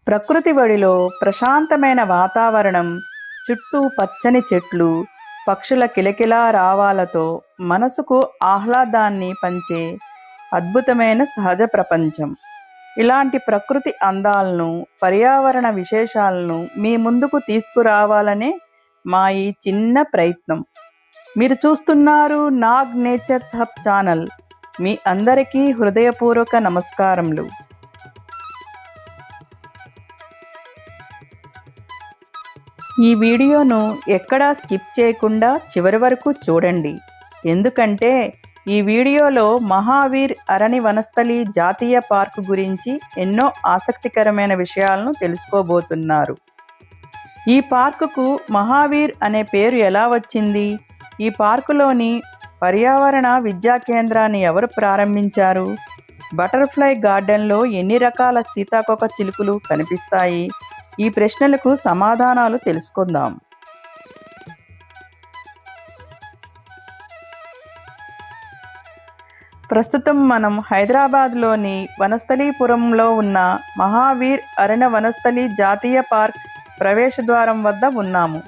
ప్రకృతి ఒడిలో ప్రశాంతమైన వాతావరణం, చుట్టూ పచ్చని చెట్లు, పక్షుల కిలకిలా రావాలతో మనసుకు ఆహ్లాదాన్ని పంచే అద్భుతమైన సహజ ప్రపంచం. ఇలాంటి ప్రకృతి అందాలను, పర్యావరణ విశేషాలను మీ ముందుకు తీసుకురావాలనే మా ఈ చిన్న ప్రయత్నం. మీరు చూస్తున్నారు నాగ్ నేచర్స్ హబ్ ఛానల్. మీ అందరికీ హృదయపూర్వక నమస్కారములు. ఈ వీడియోను ఎక్కడా స్కిప్ చేయకుండా చివరి వరకు చూడండి. ఎందుకంటే ఈ వీడియోలో మహావీర్ అరణ్య వనస్థలి జాతీయ పార్కు గురించి ఎన్నో ఆసక్తికరమైన విషయాలను తెలుసుకోబోతున్నారు. ఈ పార్కుకు మహావీర్ అనే పేరు ఎలా వచ్చింది? ఈ పార్కులోని పర్యావరణ విద్యా కేంద్రాన్ని ఎవరు ప్రారంభించారు? బటర్ఫ్లై గార్డెన్లో ఎన్ని రకాల సీతాకోక చిలుకలు కనిపిస్తాయి? ఈ ప్రశ్నలకు సమాధానాలు తెలుసుకుందాం. ప్రస్తుతం మనం హైదరాబాద్లోని వనస్థలీపురంలో ఉన్న మహావీర్ అరణ్య వనస్థలి జాతీయ పార్క్ ప్రవేశద్వారం వద్ద ఉన్నాము.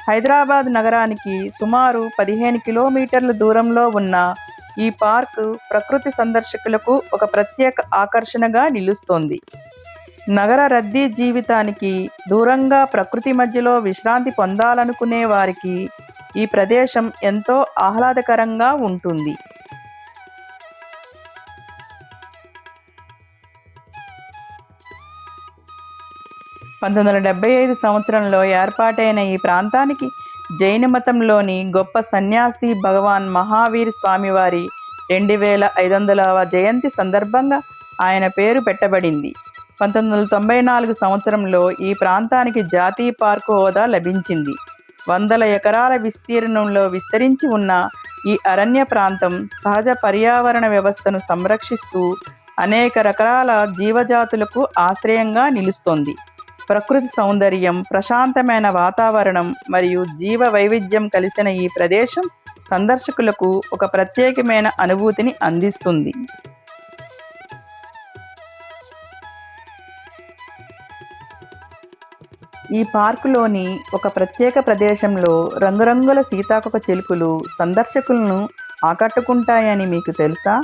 హైదరాబాద్ నగరానికి సుమారు 15 కిలోమీటర్ల దూరంలో ఉన్న ఈ పార్కు ప్రకృతి సందర్శకులకు ఒక ప్రత్యేక ఆకర్షణగా నిలుస్తోంది. నగర రద్దీ జీవితానికి దూరంగా ప్రకృతి మధ్యలో విశ్రాంతి పొందాలనుకునే వారికి ఈ ప్రదేశం ఎంతో ఆహ్లాదకరంగా ఉంటుంది. సంవత్సరంలో ఏర్పాటైన ఈ ప్రాంతానికి జైన మతంలోని గొప్ప సన్యాసి భగవాన్ మహావీర్ స్వామివారి 2500వ జయంతి సందర్భంగా ఆయన పేరు పెట్టబడింది. 1994 సంవత్సరంలో ఈ ప్రాంతానికి జాతీయ పార్కు హోదా లభించింది. 100 ఎకరాల విస్తీర్ణంలో విస్తరించి ఉన్న ఈ అరణ్య ప్రాంతం సహజ పర్యావరణ వ్యవస్థను సంరక్షిస్తూ అనేక రకాల జీవజాతులకు ఆశ్రయంగా నిలుస్తోంది. ప్రకృతి సౌందర్యం, ప్రశాంతమైన వాతావరణం మరియు జీవ వైవిధ్యం కలిసిన ఈ ప్రదేశం సందర్శకులకు ఒక ప్రత్యేకమైన అనుభూతిని అందిస్తుంది. ఈ పార్కులోని ఒక ప్రత్యేక ప్రదేశంలో రంగురంగుల సీతాకోక చిలుకలు సందర్శకులను ఆకట్టుకుంటాయని మీకు తెలుసా?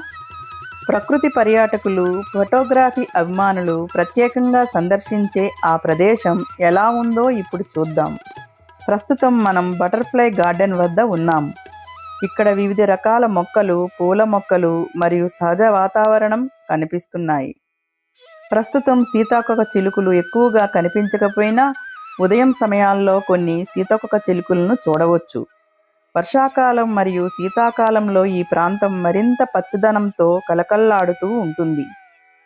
ప్రకృతి పర్యాటకులు, ఫోటోగ్రఫీ అభిమానులు ప్రత్యేకంగా సందర్శించే ఆ ప్రదేశం ఎలా ఉందో ఇప్పుడు చూద్దాం. ప్రస్తుతం మనం బటర్ఫ్లై గార్డెన్ వద్ద ఉన్నాం. ఇక్కడ వివిధ రకాల మొక్కలు, పూల మొక్కలు మరియు సహజ వాతావరణం కనిపిస్తున్నాయి. ప్రస్తుతం సీతాకోక చిలుకలు ఎక్కువగా కనిపించకపోయినా ఉదయం సమయాల్లో కొన్ని సీతాకోక చిలుకలను చూడవచ్చు. వర్షాకాలం మరియు శీతాకాలంలో ఈ ప్రాంతం మరింత పచ్చదనంతో కలకల్లాడుతూ ఉంటుంది.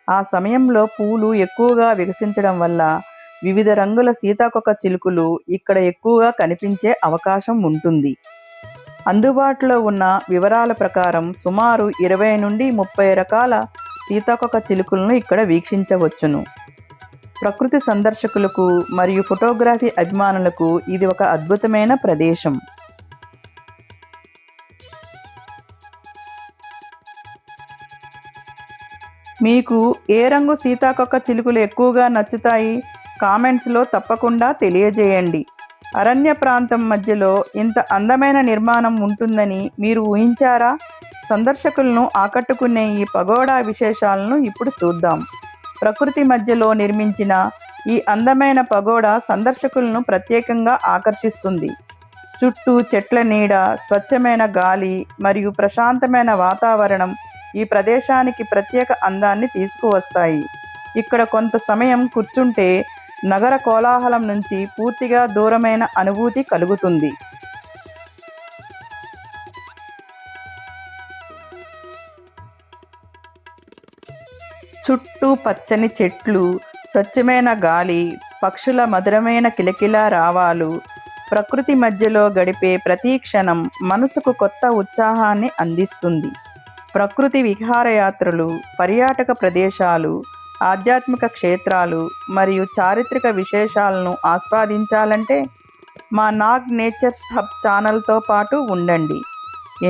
ఆ సమయంలో పూలు ఎక్కువగా వికసించడం వల్ల వివిధ రంగుల సీతాకోక చిలుకలు ఇక్కడ ఎక్కువగా కనిపించే అవకాశం ఉంటుంది. అందుబాటులో ఉన్న వివరాల ప్రకారం సుమారు 20 నుండి 30 రకాల సీతాకోక చిలుకలను ఇక్కడ వీక్షించవచ్చును. ప్రకృతి సందర్శకులకు మరియు ఫోటోగ్రఫీ అభిమానులకు ఇది ఒక అద్భుతమైన ప్రదేశం. మీకు ఏ రంగు సీతాకోక చిలుకలు ఎక్కువగా నచ్చుతాయి? కామెంట్స్లో తప్పకుండా తెలియజేయండి. అరణ్య ప్రాంతం మధ్యలో ఇంత అందమైన నిర్మాణం ఉంటుందని మీరు ఊహించారా? సందర్శకులను ఆకట్టుకునే ఈ పగోడా విశేషాలను ఇప్పుడు చూద్దాం. ప్రకృతి మధ్యలో నిర్మించిన ఈ అందమైన పగోడా సందర్శకులను ప్రత్యేకంగా ఆకర్షిస్తుంది. చుట్టూ చెట్ల నీడ, స్వచ్ఛమైన గాలి మరియు ప్రశాంతమైన వాతావరణం ఈ ప్రదేశానికి ప్రత్యేక అందాన్ని తీసుకువస్తాయి. ఇక్కడ కొంత సమయం కూర్చుంటే నగర కోలాహలం నుంచి పూర్తిగా దూరమైన అనుభూతి కలుగుతుంది. చుట్టూ పచ్చని చెట్లు, స్వచ్ఛమైన గాలి, పక్షుల మధురమైన కిలకిలా రావాలు, ప్రకృతి మధ్యలో గడిపే ప్రతి క్షణం మనసుకు కొత్త ఉత్సాహాన్ని అందిస్తుంది. ప్రకృతి విహారయాత్రలు, పర్యాటక ప్రదేశాలు, ఆధ్యాత్మిక క్షేత్రాలు మరియు చారిత్రక విశేషాలను ఆస్వాదించాలంటే మా నాగ్ నేచర్స్ హబ్ ఛానల్తో పాటు ఉండండి.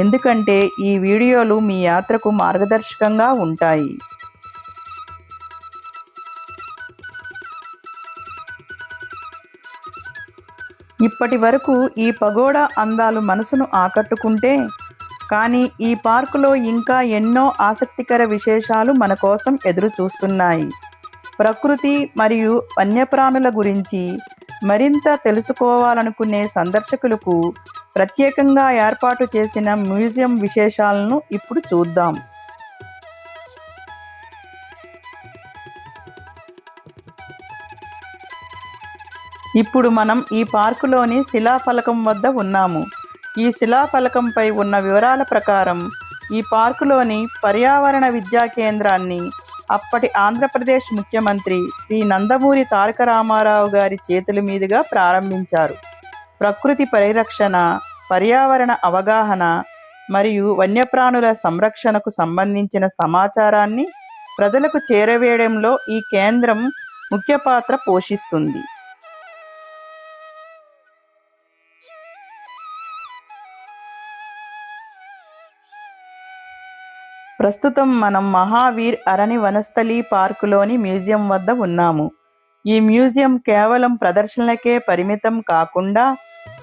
ఎందుకంటే ఈ వీడియోలు మీ యాత్రకు మార్గదర్శకంగా ఉంటాయి. ఇప్పటి వరకు ఈ పగోడా అందాలు మనసును ఆకట్టుకుంటే, కానీ ఈ పార్కులో ఇంకా ఎన్నో ఆసక్తికర విశేషాలు మన కోసం ఎదురు చూస్తున్నాయి. ప్రకృతి మరియు వన్యప్రాణుల గురించి మరింత తెలుసుకోవాలనుకునే సందర్శకులకు ప్రత్యేకంగా ఏర్పాటు చేసిన మ్యూజియం విశేషాలను ఇప్పుడు చూద్దాం. ఇప్పుడు మనం ఈ పార్కులోని శిలాఫలకం వద్ద ఉన్నాము. ఈ శిలాఫలకంపై ఉన్న వివరాల ప్రకారం ఈ పార్కులోని పర్యావరణ విద్యా కేంద్రాన్ని అప్పటి ఆంధ్రప్రదేశ్ ముఖ్యమంత్రి శ్రీ నందమూరి తారక రామారావు గారి చేతుల మీదుగా ప్రారంభించారు. ప్రకృతి పరిరక్షణ, పర్యావరణ అవగాహన మరియు వన్యప్రాణుల సంరక్షణకు సంబంధించిన సమాచారాన్ని ప్రజలకు చేరవేయడంలో ఈ కేంద్రం ముఖ్య పాత్ర పోషిస్తుంది. ప్రస్తుతం మనం మహావీర్ అరణి వనస్థలి పార్కులోని మ్యూజియం వద్ద ఉన్నాము. ఈ మ్యూజియం కేవలం ప్రదర్శనలకే పరిమితం కాకుండా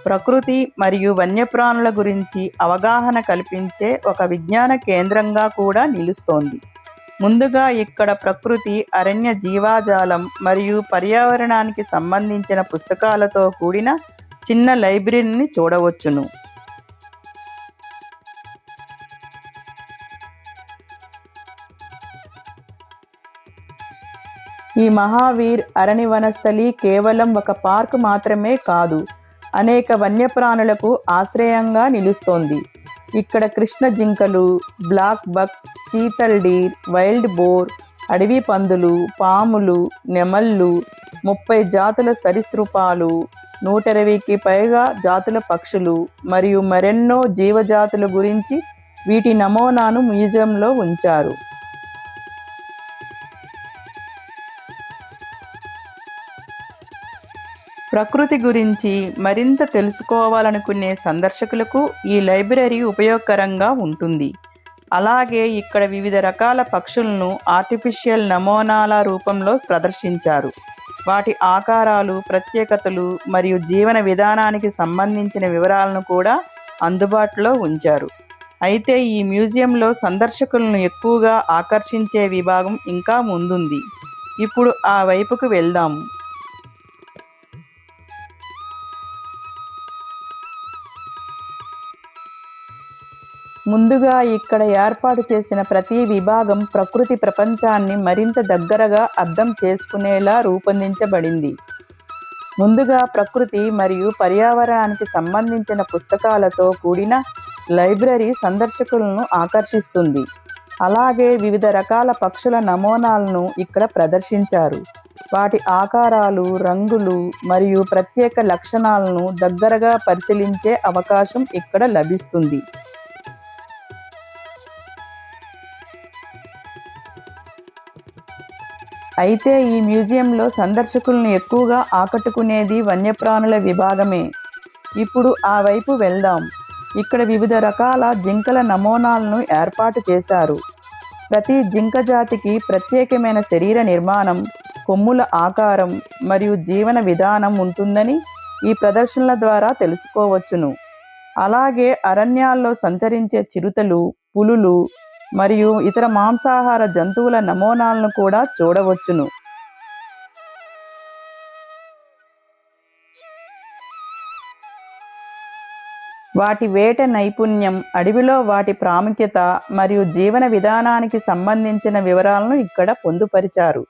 ప్రకృతి మరియు వన్యప్రాణుల గురించి అవగాహన కల్పించే ఒక విజ్ఞాన కేంద్రంగా కూడా నిలుస్తోంది. ముందుగా ఇక్కడ ప్రకృతి, అరణ్య జీవజాలం మరియు పర్యావరణానికి సంబంధించిన పుస్తకాలతో కూడిన చిన్న లైబ్రరీని చూడవచ్చును. ఈ మహావీర్ అరణి వనస్థలి కేవలం ఒక పార్క్ మాత్రమే కాదు, అనేక వన్యప్రాణులకు ఆశ్రయంగా నిలుస్తోంది. ఇక్కడ కృష్ణ జింకలు, బ్లాక్ బక్, చీతల్ డీర్, వైల్డ్ బోర్, అడవి పందులు, పాములు, నెమళ్ళు, 30 జాతుల సరీసృపాలు, 120కి పైగా జాతుల పక్షులు మరియు మరెన్నో జీవజాతుల గురించి వీటి నమూనాను మ్యూజియంలో ఉంచారు. ప్రకృతి గురించి మరింత తెలుసుకోవాలనుకునే సందర్శకులకు ఈ లైబ్రరీ ఉపయోగకరంగా ఉంటుంది. అలాగే ఇక్కడ వివిధ రకాల పక్షులను ఆర్టిఫిషియల్ నమూనాల రూపంలో ప్రదర్శించారు. వాటి ఆకారాలు, ప్రత్యేకతలు మరియు జీవన విధానానికి సంబంధించిన వివరాలను కూడా అందుబాటులో ఉంచారు. అయితే ఈ మ్యూజియంలో సందర్శకులను ఎక్కువగా ఆకర్షించే విభాగం ఇంకా ముందుంది. ఇప్పుడు ఆ వైపుకు వెళ్దాము. ముందుగా ఇక్కడ ఏర్పాటు చేసిన ప్రతి విభాగం ప్రకృతి ప్రపంచాన్ని మరింత దగ్గరగా అర్థం చేసుకునేలా రూపొందించబడింది. ముందుగా ప్రకృతి మరియు పర్యావరణానికి సంబంధించిన పుస్తకాలతో కూడిన లైబ్రరీ సందర్శకులను ఆకర్షిస్తుంది. అలాగే వివిధ రకాల పక్షుల నమూనాలను ఇక్కడ ప్రదర్శించారు. వాటి ఆకారాలు, రంగులు మరియు ప్రత్యేక లక్షణాలను దగ్గరగా పరిశీలించే అవకాశం ఇక్కడ లభిస్తుంది. అయితే ఈ మ్యూజియంలో సందర్శకులను ఎక్కువగా ఆకట్టుకునేది వన్యప్రాణుల విభాగమే. ఇప్పుడు ఆ వైపు వెళ్దాం. ఇక్కడ వివిధ రకాల జింకల నమూనాలను ఏర్పాటు చేశారు. ప్రతి జింక జాతికి ప్రత్యేకమైన శరీర నిర్మాణం, కొమ్ముల ఆకారం మరియు జీవన విధానం ఉంటుందని ఈ ప్రదర్శనల ద్వారా తెలుసుకోవచ్చును. అలాగే అరణ్యాల్లో సంచరించే చిరుతలు, పులులు మరియు ఇతర మాంసాహార జంతువుల నమూనాలను కూడా చూడవచ్చును. వాటి వేట నైపుణ్యం, అడవిలో వాటి ప్రాముఖ్యత మరియు జీవన విధానానికి సంబంధించిన వివరాలను ఇక్కడ పొందుపరిచారు.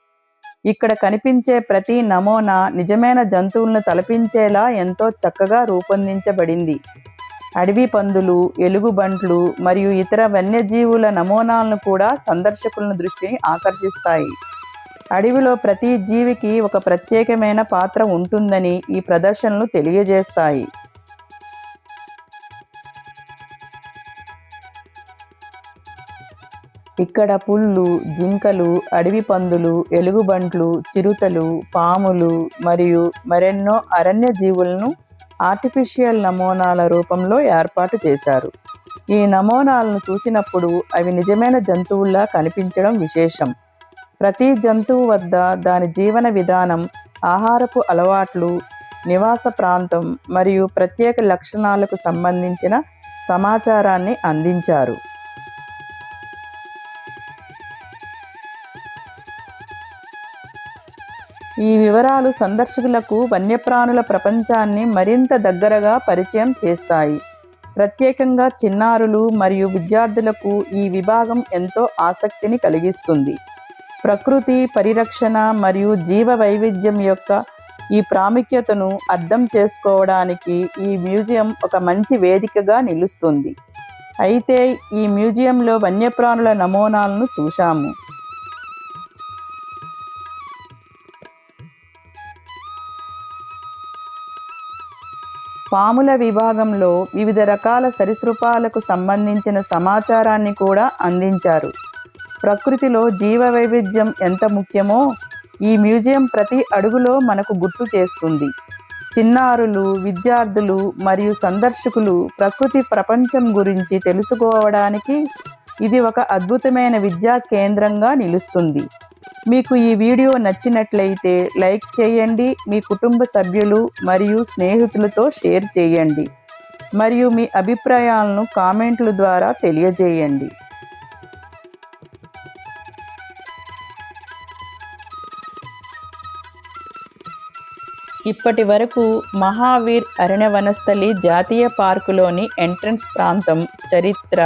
ఇక్కడ కనిపించే ప్రతి నమూనా నిజమైన జంతువులను తలపించేలా ఎంతో చక్కగా రూపొందించబడింది. అడవి పందులు, ఎలుగుబంట్లు మరియు ఇతర వన్యజీవుల నమూనాలను కూడా సందర్శకుల దృష్టిని ఆకర్షిస్తాయి. అడవిలో ప్రతి జీవికి ఒక ప్రత్యేకమైన పాత్ర ఉంటుందని ఈ ప్రదర్శనలు తెలియజేస్తాయి. ఇక్కడ పుళ్ళు, జింకలు, అడవి పందులు, ఎలుగుబంట్లు, చిరుతలు, పాములు మరియు మరెన్నో అరణ్య జీవులను ఆర్టిఫిషియల్ నమూనాల రూపంలో ఏర్పాటు చేశారు. ఈ నమూనాలను చూసినప్పుడు అవి నిజమైన జంతువుల్లా కనిపించడం విశేషం. ప్రతి జంతువు వద్ద దాని జీవన విధానం, ఆహారపు అలవాట్లు నివాస ప్రాంతం మరియు ప్రత్యేక లక్షణాలకు సంబంధించిన సమాచారాన్ని అందించారు. ఈ వివరాలు సందర్శకులకు వన్యప్రాణుల ప్రపంచాన్ని మరింత దగ్గరగా పరిచయం చేస్తాయి. ప్రత్యేకంగా చిన్నారులు మరియు విద్యార్థులకు ఈ విభాగం ఎంతో ఆసక్తిని కలిగిస్తుంది. ప్రకృతి పరిరక్షణ మరియు జీవ వైవిధ్యం యొక్క ఈ ప్రాముఖ్యతను అర్థం చేసుకోవడానికి ఈ మ్యూజియం ఒక మంచి వేదికగా నిలుస్తుంది. అయితే ఈ మ్యూజియంలో వన్యప్రాణుల నమూనాలను చూశాము. పాముల విభాగంలో వివిధ రకాల సరీసృపాలకు సంబంధించిన సమాచారాన్ని కూడా అందించారు. ప్రకృతిలో జీవ వైవిధ్యం ఎంత ముఖ్యమో ఈ మ్యూజియం ప్రతి అడుగులో మనకు గుర్తు చేస్తుంది. చిన్నారులు, విద్యార్థులు మరియు సందర్శకులు ప్రకృతి ప్రపంచం గురించి తెలుసుకోవడానికి ఇది ఒక అద్భుతమైన విద్యా కేంద్రంగా నిలుస్తుంది. మీకు ఈ వీడియో నచ్చినట్లయితే లైక్ చేయండి, మీ కుటుంబ సభ్యులు మరియు స్నేహితులతో షేర్ చేయండి మరియు మీ అభిప్రాయాలను కామెంట్ల ద్వారా తెలియజేయండి. ఇప్పటి వరకు మహావీర్ అరణ్య వనస్థలి జాతీయ పార్కులోని ఎంట్రన్స్ ప్రాంతం, చరిత్ర,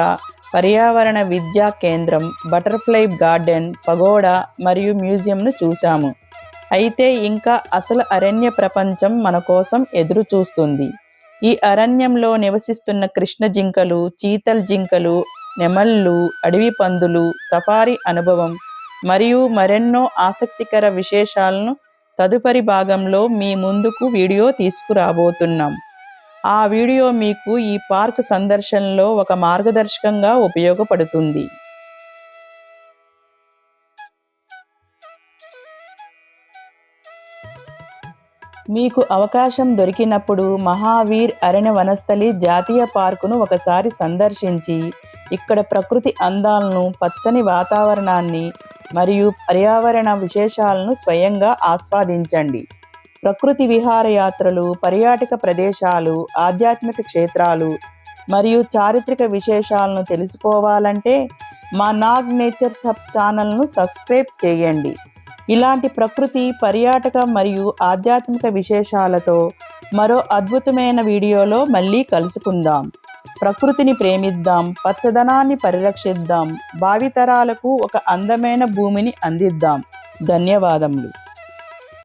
పర్యావరణ విద్యా కేంద్రం, బటర్ఫ్లై గార్డెన్, పగోడా మరియు మ్యూజియంను చూశాము. అయితే ఇంకా అసలు అరణ్య ప్రపంచం మన కోసం ఎదురు చూస్తుంది. ఈ అరణ్యంలో నివసిస్తున్న కృష్ణ జింకలు, చీతల్ జింకలు, నెమళ్ళు, అడవి పందులు, సఫారీ అనుభవం మరియు మరెన్నో ఆసక్తికర విశేషాలను తదుపరి భాగంలో మీ ముందుకు వీడియో తీసుకురాబోతున్నాం. ఆ వీడియో మీకు ఈ పార్క్ సందర్శనలో ఒక మార్గదర్శకంగా ఉపయోగపడుతుంది. మీకు అవకాశం దొరికినప్పుడు మహావీర్ అరణ్య వనస్థలి జాతీయ పార్కును ఒకసారి సందర్శించి ఇక్కడ ప్రకృతి అందాలను, పచ్చని వాతావరణాన్ని మరియు పర్యావరణ విశేషాలను స్వయంగా ఆస్వాదించండి. ప్రకృతి విహారయాత్రలు, పర్యాటక ప్రదేశాలు, ఆధ్యాత్మిక క్షేత్రాలు మరియు చారిత్రక విశేషాలను తెలుసుకోవాలంటే మా నాగ్ నేచర్స్ హబ్ ఛానల్ను సబ్స్క్రైబ్ చేయండి. ఇలాంటి ప్రకృతి, పర్యాటక మరియు ఆధ్యాత్మిక విశేషాలతో మరో అద్భుతమైన వీడియోలో మళ్ళీ కలుసుకుందాం. ప్రకృతిని ప్రేమిద్దాం, పచ్చదనాన్ని పరిరక్షిద్దాం, భావితరాలకు ఒక అందమైన భూమిని అందిద్దాం. ధన్యవాదములు.